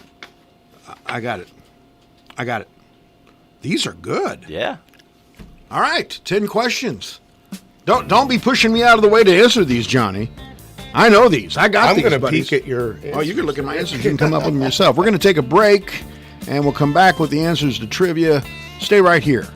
I got it. These are good. Yeah. All right, 10 questions. Don't be pushing me out of the way to answer these, Johnny. I know these. I got these, I'm going to buddies. peek at your Oh, you can look at my answers. You can come up with them yourself. We're going to take a break, and we'll come back with the answers to trivia. Stay right here.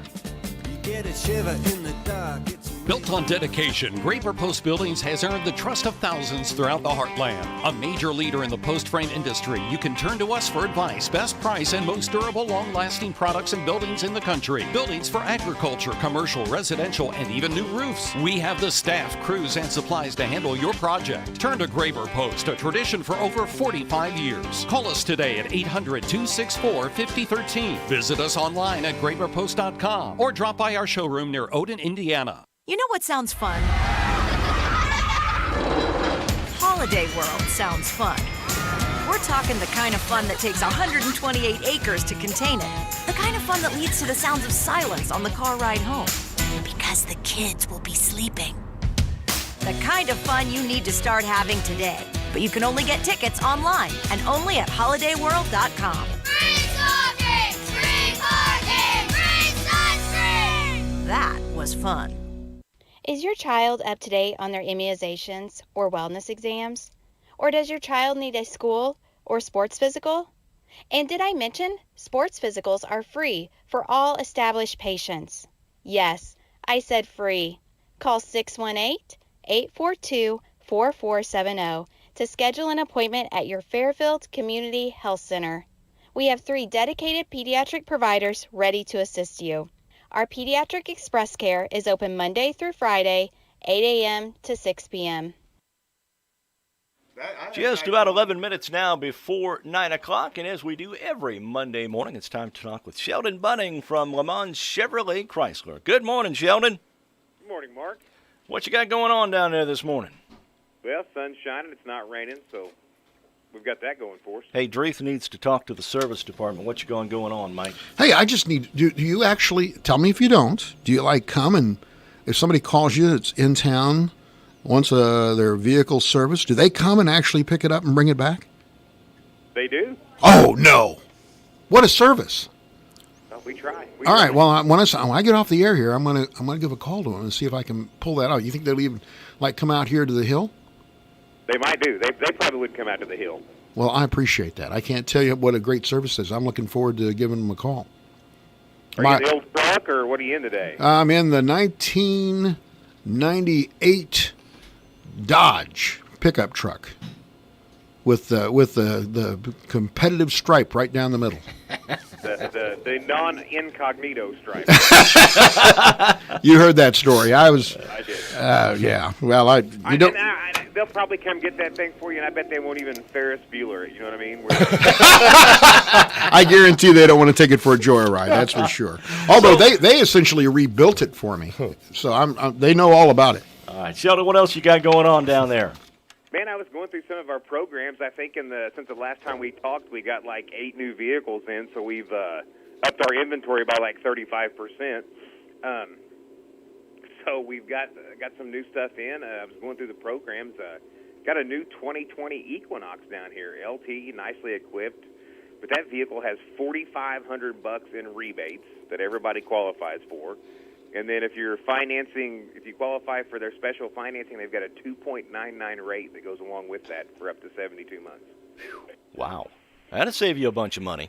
Built on dedication, Graber Post Buildings has earned the trust of thousands throughout the heartland. A major leader in the post frame industry, you can turn to us for advice, best price, and most durable, long-lasting products and buildings in the country. Buildings for agriculture, commercial, residential, and even new roofs. We have the staff, crews, and supplies to handle your project. Turn to Graber Post, a tradition for over 45 years. Call us today at 800-264-5013. Visit us online at graberpost.com or drop by our showroom near Odin, Indiana. You know what sounds fun? Holiday World sounds fun. We're talking the kind of fun that takes 128 acres to contain it. The kind of fun that leads to the sounds of silence on the car ride home. Because the kids will be sleeping. The kind of fun you need to start having today. But you can only get tickets online and only at holidayworld.com. That was fun. Is your child up to date on their immunizations or wellness exams? Or does your child need a school or sports physical? And did I mention sports physicals are free for all established patients? Yes, I said free. Call 618-842-4470 to schedule an appointment at your Fairfield Community Health Center. We have 3 dedicated pediatric providers ready to assist you. Our Pediatric Express Care is open Monday through Friday, 8 a.m. to 6 p.m. Just about 11 minutes now before 9 o'clock, and as we do every Monday morning, it's time to talk with Sheldon Bunning from Le Mans Chevrolet Chrysler. Good morning, Sheldon. Good morning, Mark. What you got going on down there this morning? Well, sun's shining. It's not raining, so we've got that going for us. Hey, Dreeth needs to talk to the service department. What you going on, Mike? Hey, I just need, do you actually, tell me if you don't, do you come and if somebody calls you that's in town, wants their vehicle serviced, do they come and actually pick it up and bring it back? They do. Oh, no. What a service. Well, we try. All right, well, when I get off the air here, I'm gonna give a call to them and see if I can pull that out. You think they'll even, come out here to the Hill? They might do. They probably would come out to the Hill. Well, I appreciate that. I can't tell you what a great service is. I'm looking forward to giving them a call. Are you in the old truck, or what are you in today? I'm in the 1998 Dodge pickup truck with the competitive stripe right down the middle. The non-incognito stripe. You heard that story. I did. Yeah. Well, they'll probably come get that thing for you, and I bet they won't even Ferris Bueller it. You know what I mean? I guarantee they don't want to take it for a joyride. That's for sure. Although they essentially rebuilt it for me, so they know all about it. All right, Sheldon, what else you got going on down there? Man, I was going through some of our programs. I think since the last time we talked, we got 8 new vehicles in, so we've upped our inventory by 35%. So we've got some new stuff in. I was going through the programs. Got a new 2020 Equinox down here, LT, nicely equipped. But that vehicle has $4,500 in rebates that everybody qualifies for. And then if you qualify for their special financing, they've got a 2.99 rate that goes along with that for up to 72 months. Wow. That'll save you a bunch of money.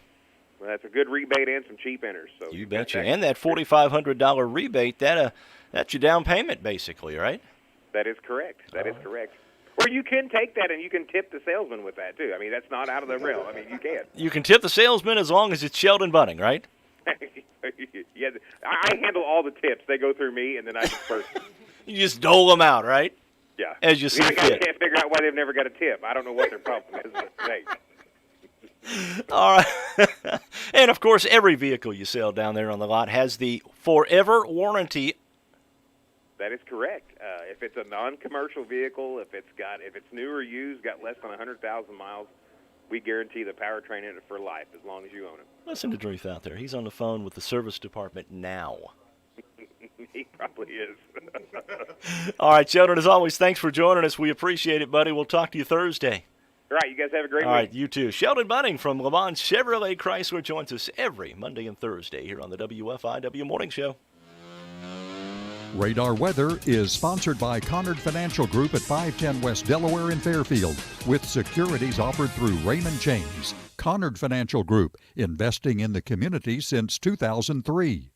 Well, that's a good rebate and some cheap enters. So you betcha. And that $4,500 rebate, that's your down payment basically, right? That is correct. That is correct. Or you can take that and you can tip the salesman with that, too. I mean, that's not out of the realm. I mean, you can. You can tip the salesman as long as it's Sheldon Bunning, right? Yeah, I handle all the tips. They go through me, and then I disperse them. You just dole them out, right? Yeah. As you see I fit. can't figure out why they've never got a tip. I don't know what their problem is, but hey. All right. And, of course, every vehicle you sell down there on the lot has the forever warranty. That is correct. If it's a non-commercial vehicle, if it's new or used, got less than 100,000 miles, we guarantee the powertrain in it for life as long as you own it. Listen to Druth out there. He's on the phone with the service department now. He probably is. All right, Sheldon, as always, thanks for joining us. We appreciate it, buddy. We'll talk to you Thursday. All right, you guys have a great week. All right, you too. Sheldon Bunning from Le Mans Chevrolet Chrysler joins us every Monday and Thursday here on the WFIW Morning Show. Radar Weather is sponsored by Conard Financial Group at 510 West Delaware in Fairfield, with securities offered through Raymond James. Conard Financial Group, investing in the community since 2003.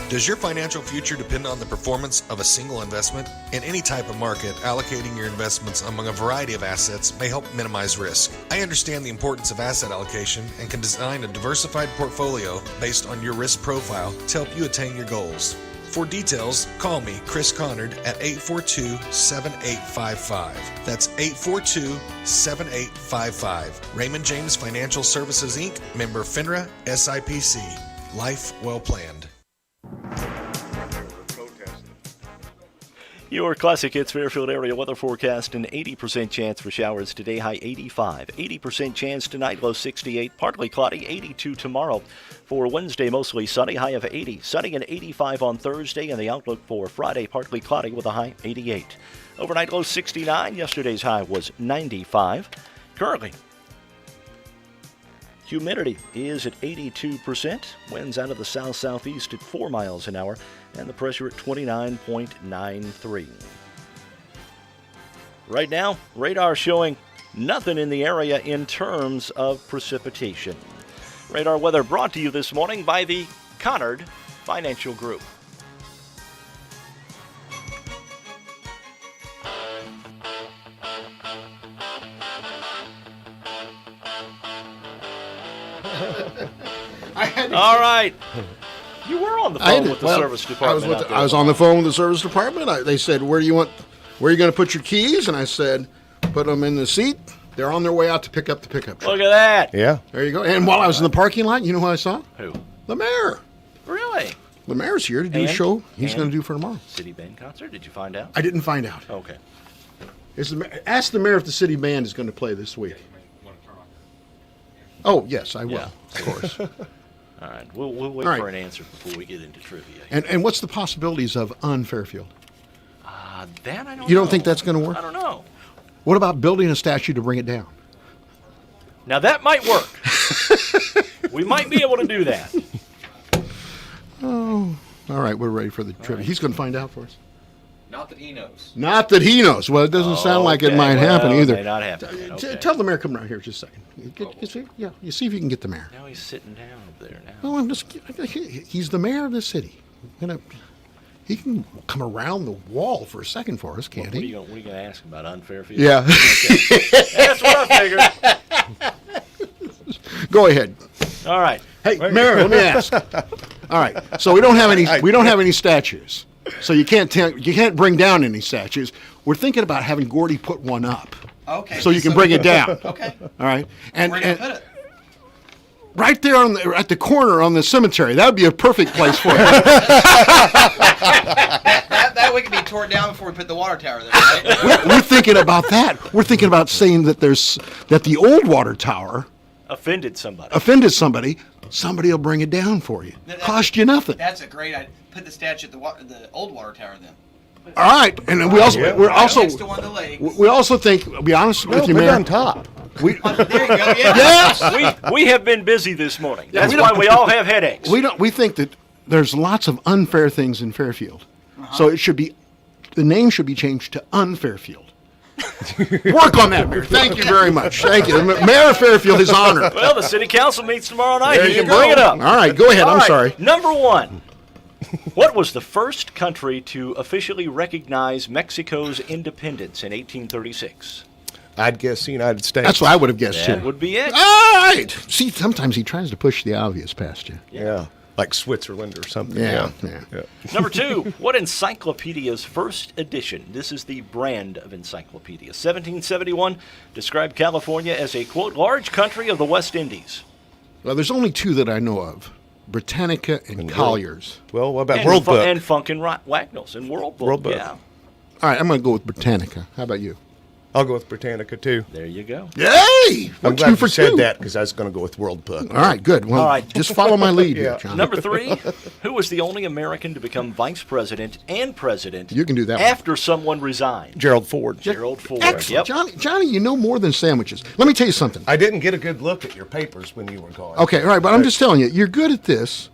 Does your financial future depend on the performance of a single investment? In any type of market, allocating your investments among a variety of assets may help minimize risk. I understand the importance of asset allocation and can design a diversified portfolio based on your risk profile to help you attain your goals. For details, call me, Chris Conard, at 842-7855. That's 842-7855. Raymond James Financial Services, Inc., member FINRA, SIPC. Life well planned. Your Classic Hits Fairfield area weather forecast: an 80% chance for showers today, high 85. 80% chance tonight, low 68. Partly cloudy, 82 tomorrow. For Wednesday, mostly sunny, high of 80. Sunny and 85 on Thursday, and the outlook for Friday, partly cloudy with a high 88. Overnight, low 69. Yesterday's high was 95. Currently, humidity is at 82%. Winds out of the south-southeast at 4 miles an hour. And the pressure at 29.93. Right now, radar showing nothing in the area in terms of precipitation. Radar weather brought to you this morning by the Conard Financial Group. All right. You were on the phone with the service department. I was on the phone with the service department. They said, where are you going to put your keys? And I said, put them in the seat. They're on their way out to pick up the pickup truck. Look at that. Yeah. There you go. And while I was in the parking lot, you know who I saw? Who? The mayor. Really? The mayor's here to do a show he's going to do for tomorrow. City band concert? Did you find out? I didn't find out. Okay. Ask the mayor if the city band is going to play this week. Oh, yes, I will. Yeah. Of course. All right. We'll wait for an answer before we get into trivia. And what's the possibilities of un-Fairfield? That I don't know. You don't think that's going to work? I don't know. What about building a statue to bring it down? Now that might work. We might be able to do that. Oh, all right. We're ready for the trivia. He's going to find out for us. Not that he knows. Not that he knows. Well, it doesn't sound like it might happen either. It may not happen. Okay. Tell the mayor, come around here just a second. You see if you can get the mayor. Now he's sitting down up there now. Well, he's the mayor of the city. He can come around the wall for a second for us, can't he? What are you going to ask him about Unfairfield? Yeah. Okay. That's what I figured. Go ahead. All right. Hey, Mayor, let me ask. All right. So we don't have any statues. So you can't bring down any statues. We're thinking about having Gordy put one up. Okay. So you can bring it down. Okay. All right. And where do you put it? Right there at the corner on the cemetery. That would be a perfect place for it. that way can be torn down before we put the water tower there. Right? We're thinking about that. We're thinking about saying that the old water tower offended somebody. Somebody will bring it down for you. Cost you nothing. That's a great idea. Put the statue at the old water tower then. All right, and we also think. I'll be honest with you, put Mayor. it on top. There you go. Yeah. Yes. We have been busy this morning. That's why we all have headaches. We think that there's lots of unfair things in Fairfield, so the name should be changed to Unfairfield. Work on that, Mayor. Thank you very much. Thank you. Mayor of Fairfield is honored. Well, the city council meets tomorrow night. There You you can go. bring it up. All right, go ahead. I'm sorry. Number one. What was the first country to officially recognize Mexico's independence in 1836? I'd guess the United States. That's what I would have guessed, That too. would be it. All right. See, sometimes he tries to push the obvious past you. Yeah. Like Switzerland or something. Yeah. Number 2, what encyclopedia's first edition? This is the brand of encyclopedia. 1771 described California as a, quote, large country of the West Indies. Well, there's only 2 that I know of. Britannica and Collier's. Well, what about And World Book? And Funkin' Wagnalls and World Book. World Book. Yeah. All right, I'm going to go with Britannica. How about you? I'll go with Britannica, too. There you go. Yay! I'm We're glad 2 you for said 2. that because I was going to go with World Book. All right, good. Well, All right. just follow my lead here, John. Number 3, who was the only American to become vice president and president You can do that one. after someone resigned? Gerald Ford. Gerald Ford. Excellent. Yep. Johnny, you know more than sandwiches. Let me tell you something. I didn't get a good look at your papers when you were gone. Okay, all right, but I'm just telling you, you're good at this,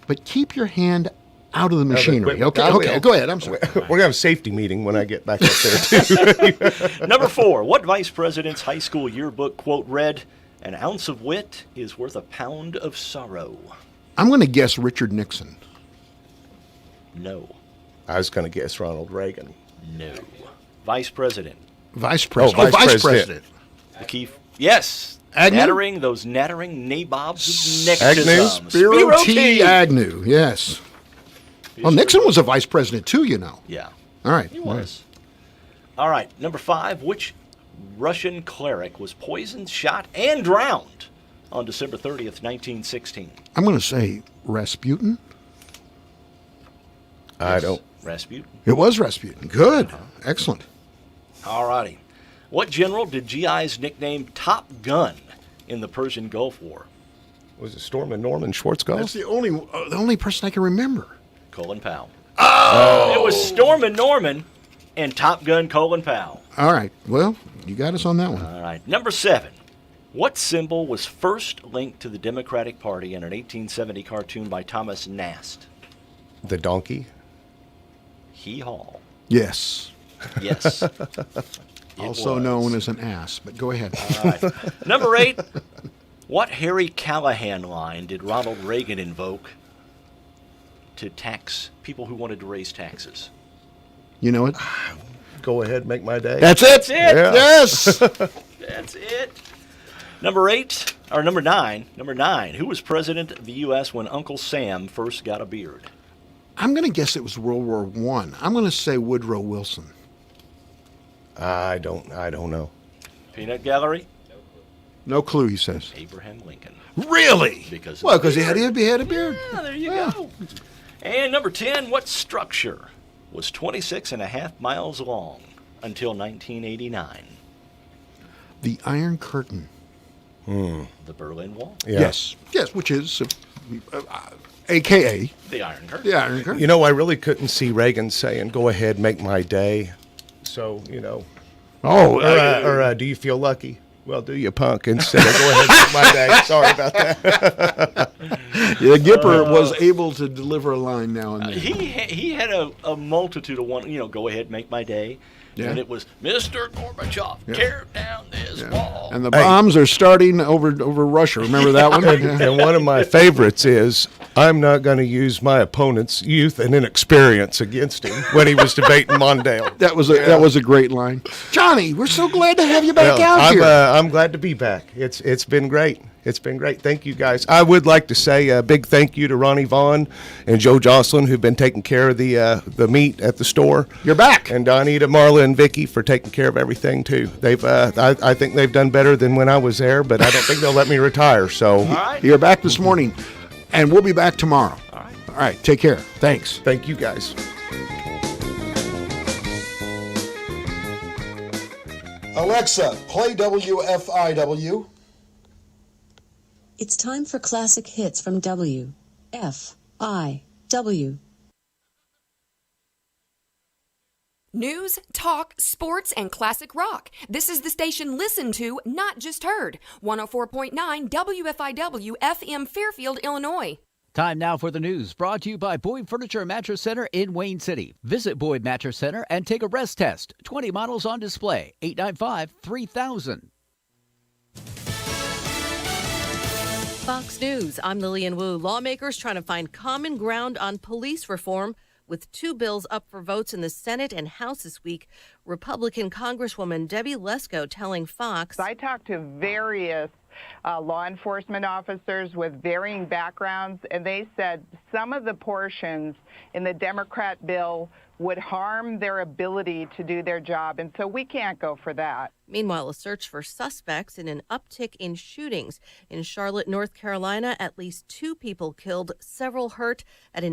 but keep your hand out of the machinery. Okay, go ahead. I'm sorry. We're going to have a safety meeting when I get back up there, too. Number 4, what vice president's high school yearbook quote read, "An ounce of wit is worth a pound of sorrow"? I'm going to guess Richard Nixon. No. I was going to guess Ronald Reagan. No. Vice president. Vice president. Oh, vice president. The key. Yes. Agnew? Those nattering nabobs of Agnew? nextisms. Spiro T. Agnew, yes. Well, Nixon was a vice president, too, you know. Yeah. All right. He was. All right. Number 5, which Russian cleric was poisoned, shot, and drowned on December 30th, 1916? I'm going to say Rasputin. I don't. Rasputin. It was Rasputin. Good. Excellent. All righty. What general did GIs nickname Top Gun in the Persian Gulf War? Was it Norman Schwarzkopf? That's the only person I can remember. Colin Powell. Oh! It was Stormin' Norman and Top Gun Colin Powell. All right. Well, you got us on that one. All right. Number 7. What symbol was first linked to the Democratic Party in an 1870 cartoon by Thomas Nast? The donkey? Hee-haw. Yes. Yes. Also known as an ass, but go ahead. All right. Number 8. What Harry Callahan line did Ronald Reagan invoke to tax people who wanted to raise taxes? You know it? Go ahead, make my day. That's it. That's it. Yeah. Yes. That's it. Number 8, or number 9. Number 9. Who was president of the U.S. when Uncle Sam first got a beard? I'm going to guess it was World War I. I'm going to say Woodrow Wilson. I don't know. Peanut Gallery? No clue, he says. Abraham Lincoln. Really? Because Well, because he had a beard. Yeah, there you go. And number 10, what structure was 26.5 miles long until 1989? The Iron Curtain. The Berlin Wall? Yeah. Yes. Yes, which is, a.k.a. The Iron Curtain. the Iron Curtain. You know, I really couldn't see Reagan saying, go ahead, make my day. So, you know. Oh, Or do you feel lucky? Well, do you, punk? Instead of go ahead, make my day. Sorry about that. yeah, Gipper was able to deliver a line now and then. He had a multitude of go ahead, make my day. Yeah. And it was, Mr. Gorbachev, tear down this wall. And the bombs are starting over Russia. Remember that one? And one of my favorites is, I'm not going to use my opponent's youth and inexperience against him when he was debating Mondale. That was a great line. Johnny, we're so glad to have you back out here. I'm glad to be back. It's been great. It's been great. Thank you, guys. I would like to say a big thank you to Ronnie Vaughn and Joe Jocelyn, who've been taking care of the meat at the store. You're back. And Donita, Marla, and Vicky for taking care of everything, too. They've I think they've done better than when I was there, but I don't think they'll let me retire. So You're back this morning, and we'll be back tomorrow. All right. Take care. Thanks. Thank you, guys. Alexa, play WFIW. It's time for classic hits from WFIW. News, talk, sports, and classic rock. This is the station listened to, not just heard. 104.9 WFIW FM Fairfield, Illinois. Time now for the news, brought to you by Boyd Furniture and Mattress Center in Wayne City. Visit Boyd Mattress Center and take a rest test. 20 models on display. 895-3000. Fox News, I'm Lillian Wu. Lawmakers trying to find common ground on police reform with two bills up for votes in the Senate and House this week. Republican Congresswoman Debbie Lesko telling Fox, I talked to various law enforcement officers with varying backgrounds, and they said some of the portions in the Democrat bill would harm their ability to do their job, and so we can't go for that. Meanwhile, a search for suspects in an uptick in shootings. In Charlotte, North Carolina, at least 2 people killed, several hurt at an